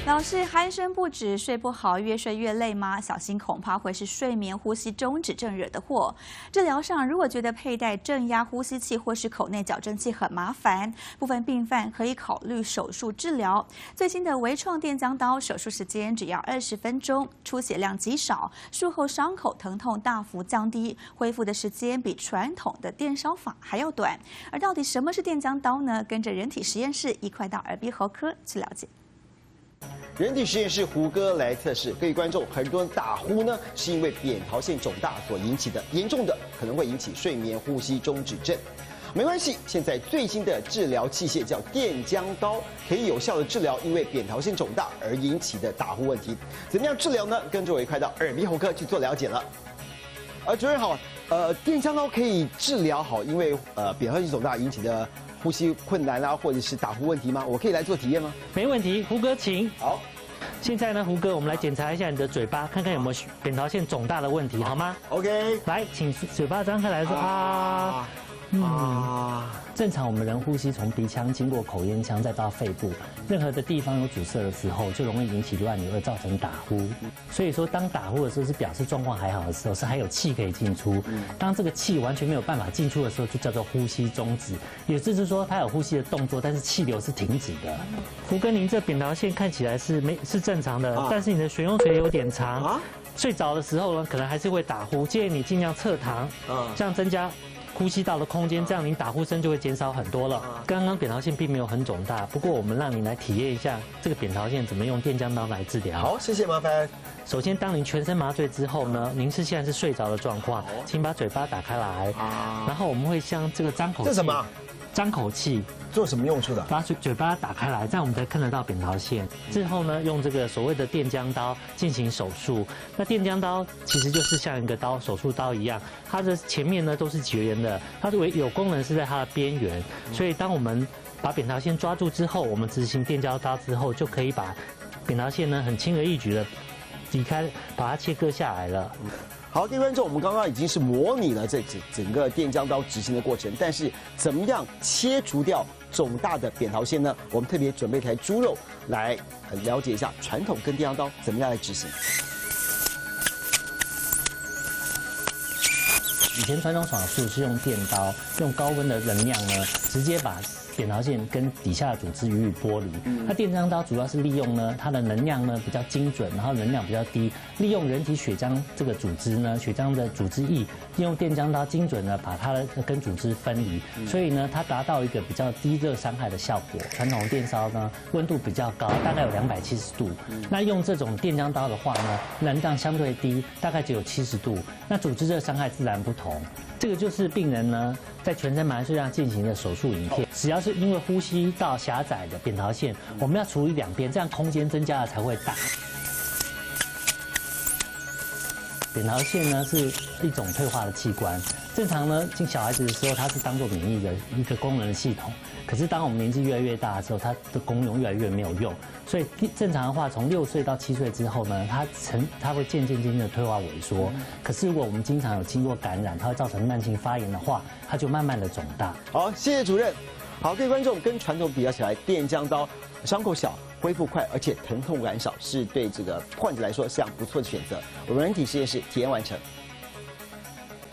老是鼾声不止，睡不好，越睡越累吗？小心恐怕会是睡眠呼吸中止症惹的祸。治疗上，如果觉得佩戴正压呼吸器或是口内矫正器很麻烦，部分病患可以考虑手术治疗。最新的微创电浆刀，手术时间只要20分钟，出血量极少，术后伤口疼痛大幅降低，恢复的时间比传统的电烧法还要短。而到底什么是电浆刀呢？跟着人体实验室一块到耳鼻喉科去了解。人体实验室胡歌来测试，各位观众，很多人打呼呢，是因为扁桃腺肿大所引起的，严重的可能会引起睡眠呼吸中止症。没关系，现在最新的治疗器械叫电浆刀，可以有效的治疗因为扁桃腺肿大而引起的打呼问题。怎么样治疗呢？跟着我一块到耳鼻喉科去做了解了。主任好，电浆刀可以治疗好因为扁桃腺肿大引起的呼吸困难啦，或者是打呼问题吗？我可以来做体验吗？没问题，胡哥请。好。现在呢，胡哥，我们来检查一下你的嘴巴，看看有没有扁桃腺肿大的问题，好吗 ？OK。来，请嘴巴张开来说啊。正常我们人呼吸从鼻腔经过口咽腔再到肺部，任何的地方有阻塞的时候，就容易引起乱流，而造成打呼。所以说，当打呼的时候是表示状况还好的时候，是还有气可以进出。当这个气完全没有办法进出的时候，就叫做呼吸中止。也就是说，它有呼吸的动作，但是气流是停止的。胡哥，您这扁桃腺看起来是正常的，但是你的悬雍垂有点长。睡着的时候呢，可能还是会打呼，建议你尽量侧躺，这样增加呼吸道的空间，这样您打呼声就会减少很多了。刚刚扁桃腺并没有很肿大，不过我们让你来体验一下这个扁桃腺怎么用电浆刀来治疗。好，谢谢，麻烦。首先，当您全身麻醉之后呢，您现在是睡着的状况，请把嘴巴打开来，然后我们会像这个张口器。这什么？张口器做什么用处的？把嘴巴打开来，这样我们才看得到扁桃腺。之后呢，用这个所谓的电浆刀进行手术。那电浆刀其实就是像一个刀，手术刀一样，它的前面呢都是绝缘的，它的有功能是在它的边缘。所以当我们把扁桃腺抓住之后，我们执行电浆刀之后，就可以把扁桃腺呢很轻而易举的离开，把它切割下来了。好，各位观众，我们刚刚已经是模拟了这整个电浆刀执行的过程，但是怎么样切除掉肿大的扁桃腺呢？我们特别准备一台猪肉来了解一下传统跟电浆刀怎么样来执行。以前传统手术是用电刀，用高温的能量呢，直接把扁桃腺跟底下的组织予以剥离。那电浆刀主要是利用呢它的能量呢比较精准，然后能量比较低，利用人体血浆这个组织呢，血浆的组织液，利用电浆刀精准的把它的跟组织分离，所以呢它达到一个比较低热伤害的效果。传统电烧呢温度比较高，大概有270度，那用这种电浆刀的话呢，能量相对低，大概只有70度，那组织热伤害自然不同。这个就是病人呢在全身麻醉上进行的手术影片。只要是因为呼吸道狭窄的扁桃腺，我们要处理两边，这样空间增加了才会大。扁桃腺呢是一种退化的器官，正常呢进小孩子的时候，它是当做免疫的一个功能系统。可是当我们年纪越来越大的时候，它的功用越来越没有用。所以正常的话，从6岁到7岁之后呢，它会渐渐的退化萎缩。可是如果我们经常有经过感染，它会造成慢性发炎的话，它就慢慢的肿大。好，谢谢主任。好，各位观众，跟传统比较起来，电浆刀伤口小，恢复快，而且疼痛感少，是对这个患者来说是非常不错的选择。我们人体实验室体验完成。